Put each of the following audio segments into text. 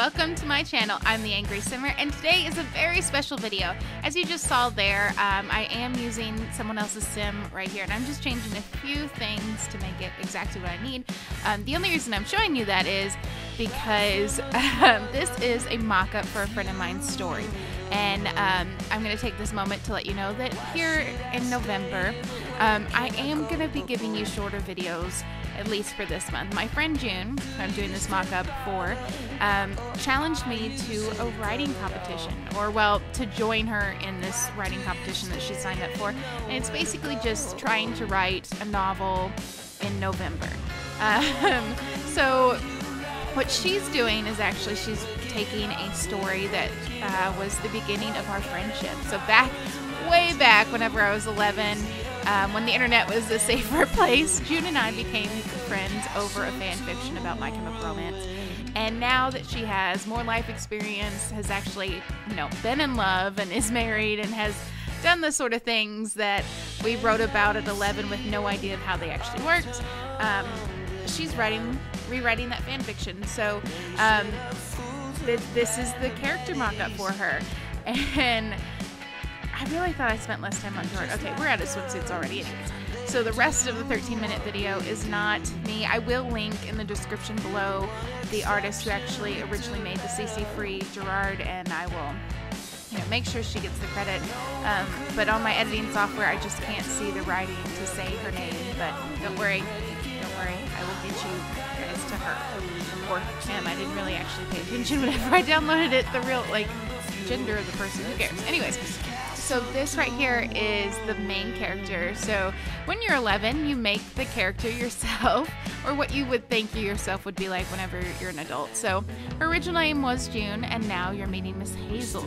welcome to my channel. I'm the Angry Simmer, and today is a very special video. As you just saw there, I am using someone else's sim right here, and I'm just changing a few things to make it exactly what I need. The only reason I'm showing you that is because this is a mock-up for a friend of mine's story. And I'm going to take this moment to let you know that here in November, I am going to be giving you shorter videos, at least for this month. My friend June, who I'm doing this mock-up for, challenged me to a writing competition, or well, to join her in this writing competition that she signed up for. And it's basically just trying to write a novel in November. So what she's doing is actually she's taking a story that was the beginning of our friendship. So way back whenever I was 11, when the internet was a safer place, June and I became friends over a fan fiction about My Chemical Romance. And now that she has more life experience, has actually, been in love and is married and has done the sort of things that we wrote about at 11 with no idea of how they actually worked, she's rewriting that fan fiction. So this is the character mock-up for her, and I really thought I spent less time on George. Okay, we're out of swimsuits already anyways. So the rest of the 13-minute video is not me. I will link in the description below the artist who actually originally made the CC-free Gerard, and I will make sure she gets the credit. But on my editing software, I just can't see the writing to say her name. But don't worry, I will get you guys to her or him. I didn't really actually pay attention whenever I downloaded it. The real gender of the person. Who cares? Anyways. So this right here is the main character. So when you're 11, you make the character yourself, or what you would think you yourself would be like whenever you're an adult. So her original name was June, and now you're meeting Miss Hazel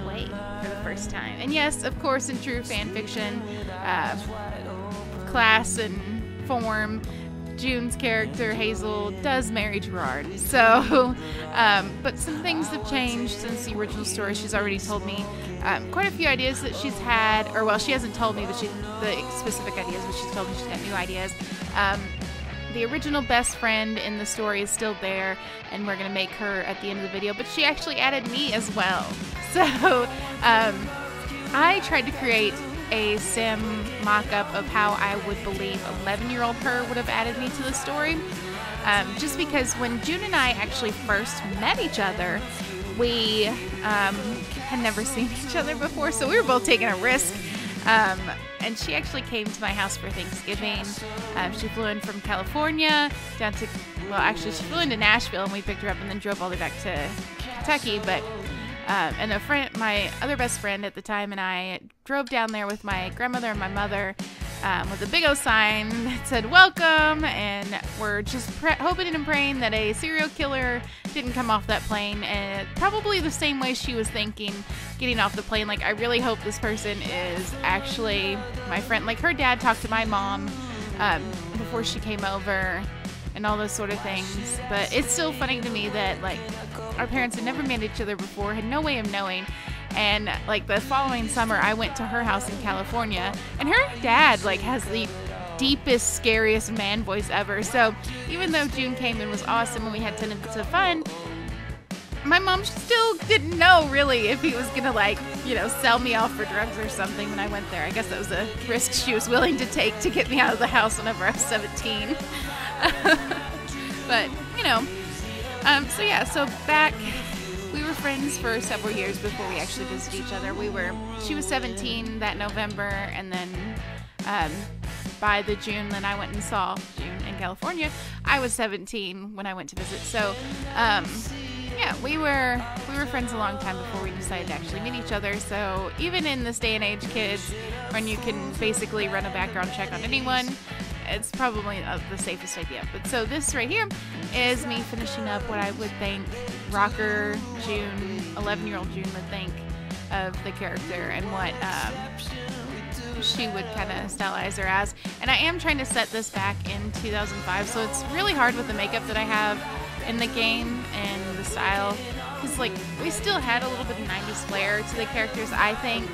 Wade for the first time. And yes, of course, in true fan fiction, class and form, June's character, Hazel, does marry Gerard. So, but some things have changed since the original story. She's already told me quite a few ideas that she's had, or well, she hasn't told me, but the specific ideas, but she's told me she's got new ideas. The original best friend in the story is still there, and we're going to make her at the end of the video, but she actually added me as well. So, I tried to create a sim mock-up of how I would believe 11-year-old her would have added me to the story. Just because when June and I actually first met each other, we had never seen each other before, so we were both taking a risk. And she actually came to my house for Thanksgiving. She flew in from California down to, well, actually she flew into Nashville, and we picked her up and then drove all the way back to Kentucky. But and my other best friend at the time, and I drove down there with my grandmother and my mother with a big old sign that said welcome, and we're just hoping and praying that a serial killer didn't come off that plane, and probably the same way she was thinking getting off the plane. Like, I really hope this person is actually my friend. Like, her dad talked to my mom before she came over and all those sort of things. But it's still funny to me that, like, our parents had never met each other before, had no way of knowing. And, like, the following summer, I went to her house in California, and her dad, like, has the deepest, scariest man voice ever. So even though June came and was awesome and we had tons of fun, my mom still didn't know really if he was gonna, like, sell me off for drugs or something when I went there. I guess that was a risk she was willing to take to get me out of the house whenever I was 17. But, so yeah, so back, we were friends for several years before we actually visited each other. She was 17 that November, and then by the June that I went and saw June in California, I was 17 when I went to visit. So, yeah, we were friends a long time before we decided to actually meet each other. So even in this day and age, kids, when you can basically run a background check on anyone, it's probably the safest idea. But so this right here is me finishing up what I would think rocker June, 11-year-old June would think of the character and what she would kind of stylize her as. And I am trying to set this back in 2005, so it's really hard with the makeup that I have in the game and the style, because, like, we still had a little bit of 90s flair to the characters, I think.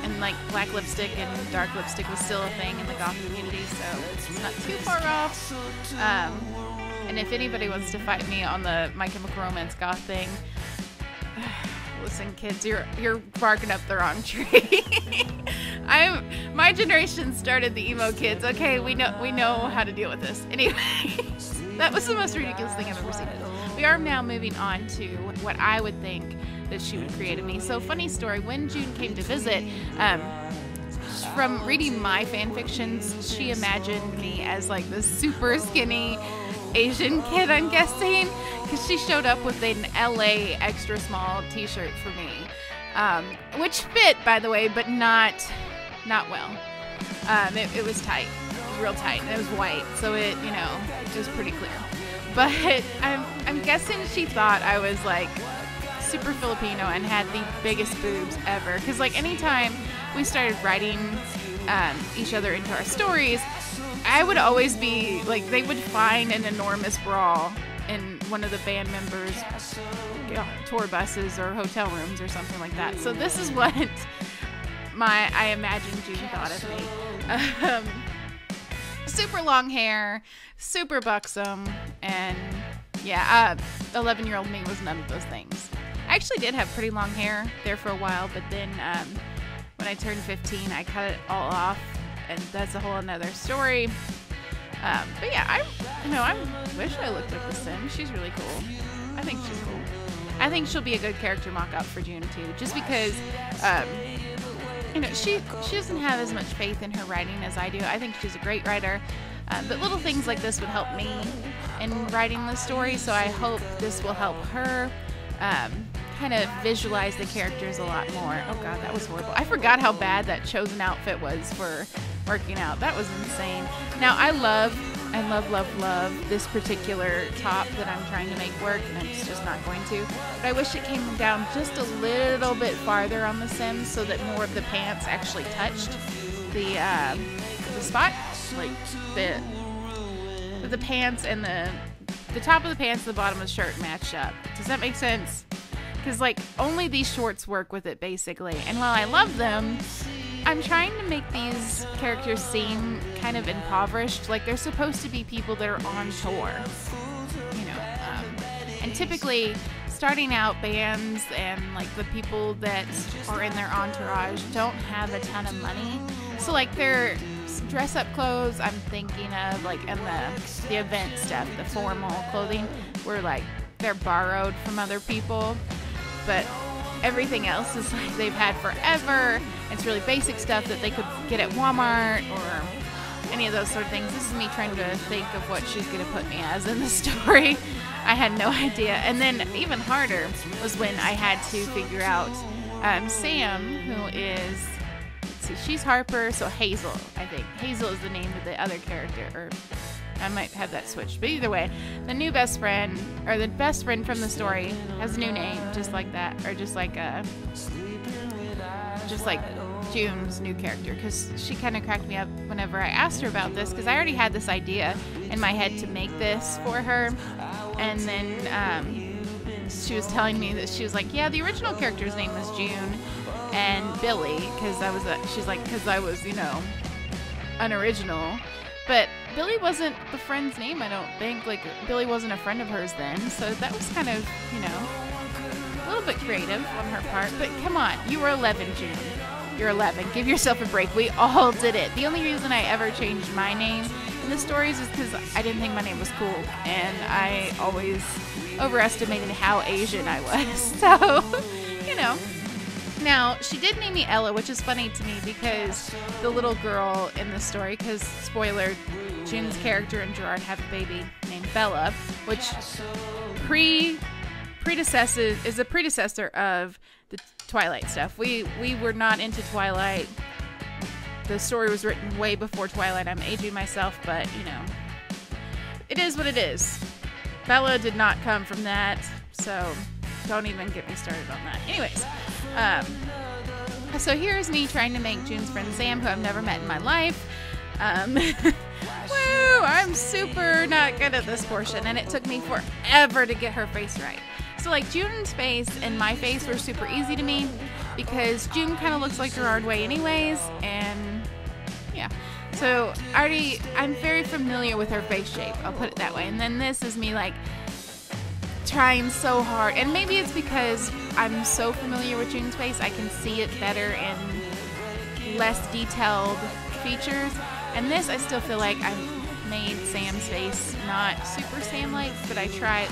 And, like, black lipstick and dark lipstick was still a thing in the goth community, so it's not too far off. And if anybody wants to fight me on the My Chemical Romance goth thing, listen, kids, you're barking up the wrong tree. My generation started the emo kids. Okay, we know how to deal with this. Anyway, that was the most ridiculous thing I've ever seen. We are now moving on to what I would think that she would create of me. So, funny story, when June came to visit, from reading my fan fictions, she imagined me as like this super skinny Asian kid, I'm guessing, because she showed up with an LA extra small t-shirt for me, which fit, by the way, but not well. It was tight. It was real tight, and it was white, so it was pretty clear. But I'm guessing she thought I was like super Filipino and had the biggest boobs ever. Because like anytime we started writing each other into our stories, I would always be like, they would find an enormous bra in one of the band members' tour buses or hotel rooms or something like that. So this is what I imagine June thought of me. Super long hair, super buxom, and yeah, 11-year-old me was none of those things. I actually did have pretty long hair there for a while, but then when I turned 15, I cut it all off, and that's a whole another story. But yeah, I wish I looked like the Sim. She's really cool. I think she's cool. I think she'll be a good character mock-up for June too, just because she doesn't have as much faith in her writing as I do. I think she's a great writer, but little things like this would help me in writing the story, so I hope this will help her kind of visualize the characters a lot more. Oh god, that was horrible. I forgot how bad that chosen outfit was for working out. That was insane. Now, I love this particular top that I'm trying to make work, and it's just not going to. But I wish it came down just a little bit farther on the Sims so that more of the pants actually touched the spot. Like the pants and the top of the pants and the bottom of the shirt matched up. Does that make sense? Because like only these shorts work with it basically. And while I love them, I'm trying to make these characters seem kind of impoverished. Like they're supposed to be people that are on tour, and typically starting out bands and like the people that are in their entourage don't have a ton of money. So like their dress up clothes, I'm thinking of like, and the event stuff, the formal clothing, were like they're borrowed from other people. But everything else is like they've had forever. It's really basic stuff that they could get at Walmart or any of those sort of things. This is me trying to think of what she's going to put me as in the story. I had no idea. And then even harder was when I had to figure out Sam, who is, let's see, she's Harper, so Hazel, I think. Hazel is the name of the other character, or I might have that switched. But either way, the new best friend, or the best friend from the story, has a new name, just like that, or just like June's new character, because she kind of cracked me up whenever I asked her about this, because I already had this idea in my head to make this for her, and then she was telling me that she was like, yeah, the original character's name was June, and Billy, because she's like, because I was, unoriginal. But Billy wasn't the friend's name, I don't think. Like, Billy wasn't a friend of hers then. So that was kind of, a little bit creative on her part. But come on, you were 11, June. You're 11. Give yourself a break. We all did it. The only reason I ever changed my name in the stories is because I didn't think my name was cool. And I always overestimated how Asian I was. So, Now, she did name me Ella, which is funny to me because the little girl in the story, because, spoiler, June's character and Gerard have a baby named Bella, which is a predecessor of the Twilight stuff. We were not into Twilight. The story was written way before Twilight. I'm aging myself, but, it is what it is. Bella did not come from that, so don't even get me started on that. Anyways, so here's me trying to make June's friend Sam, who I've never met in my life. Woo! I'm super not good at this portion, and it took me forever to get her face right. So like June's face and my face were super easy to me because June kind of looks like Gerard Way anyways, and yeah. So I'm very familiar with her face shape. I'll put it that way. And then this is me like trying so hard. And maybe it's because I'm so familiar with June's face, I can see it better in less detailed features. And this, I still feel like I've made Sam's face not super Sam-like, but I tried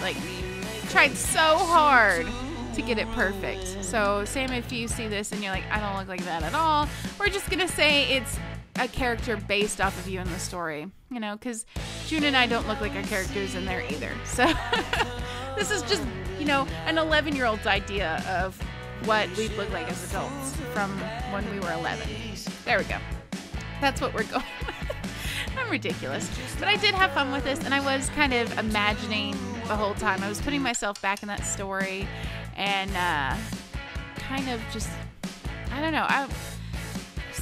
so hard to get it perfect. So Sam, if you see this and you're like, I don't look like that at all, we're just gonna say it's a character based off of you in the story, you know, because June and I don't look like our characters in there either. So this is just, you know, an 11-year-old's idea of what we'd look like as adults from when we were 11. There we go. That's what we're going with. I'm ridiculous. But I did have fun with this, and I was kind of imagining the whole time. I was putting myself back in that story and kind of just, I don't know, I was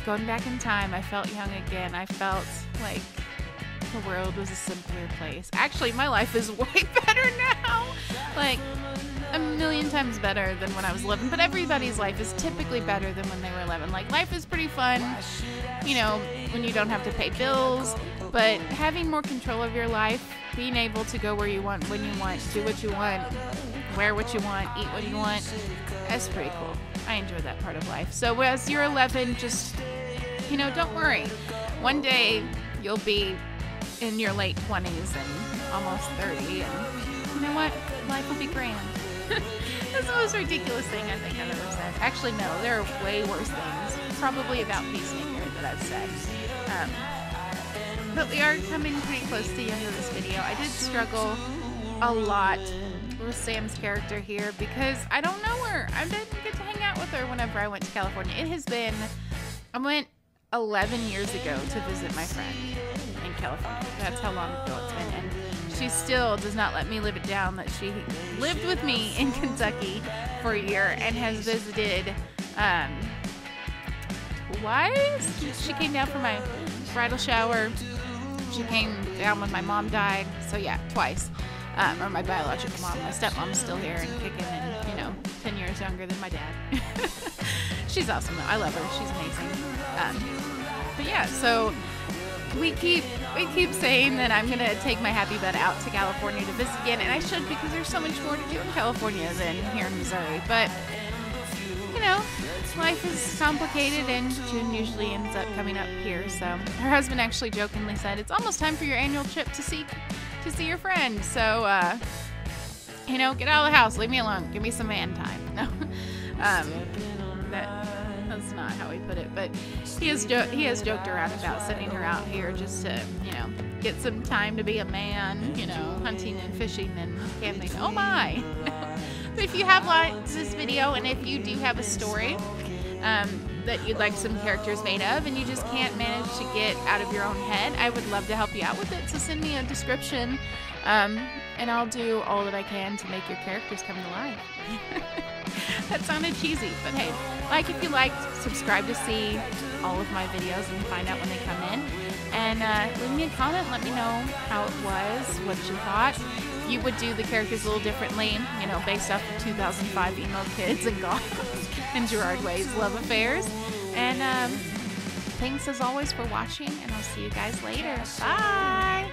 going back in time. I felt young again. I felt like the world was a simpler place. Actually, my life is way better now. Like, a million times better than when I was 11. But everybody's life is typically better than when they were 11. Like, life is pretty fun, you know, when you don't have to pay bills. But having more control of your life, being able to go where you want, when you want, do what you want, wear what you want, eat what you want, that's pretty cool. I enjoy that part of life. So as you're 11, just, you know, don't worry. One day you'll be in your late 20s and almost 30, and you know what? Life will be grand. That's the most ridiculous thing I think I've ever said. Actually, no, there are way worse things, probably about Peacemaker, that I've said. But we are coming pretty close to the end of this video. I did struggle a lot with Sam's character here because I don't know her. I didn't get to hang out with her whenever I went to California. I went 11 years ago to visit my friend in California. That's how long ago it's been. And she still does not let me live it down that she lived with me in Kentucky for a year and has visited twice. She came down for my bridal shower. She came down when my mom died. So yeah, twice. Or my biological mom. My stepmom's still here and kicking and, you know, 10 years younger than my dad. She's awesome though. I love her. She's amazing. But yeah, so we keep saying that I'm gonna take my happy butt out to California to visit again, and I should because there's so much more to do in California than here in Missouri. But you know, life is complicated, and June usually ends up coming up here. So her husband actually jokingly said, "It's almost time for your annual trip to see your friend." So you know, get out of the house, leave me alone, give me some man time. No, that's not how he put it, but he has joked around about sending her out here just to, you know, get some time to be a man, you know, hunting and fishing and camping. Oh my! But if you have liked this video, and if you do have a story that you'd like some characters made of, and you just can't manage to get out of your own head, I would love to help you out with it. So send me a description, and I'll do all that I can to make your characters come to life. That sounded cheesy, but hey, like if you liked, subscribe to see all of my videos and find out when they come in. And leave me a comment, let me know how it was, what you thought. You would do the characters a little differently, you know, based off of 2005 emo kids and goths and Gerard Way's love affairs. And thanks as always for watching, and I'll see you guys later. Bye!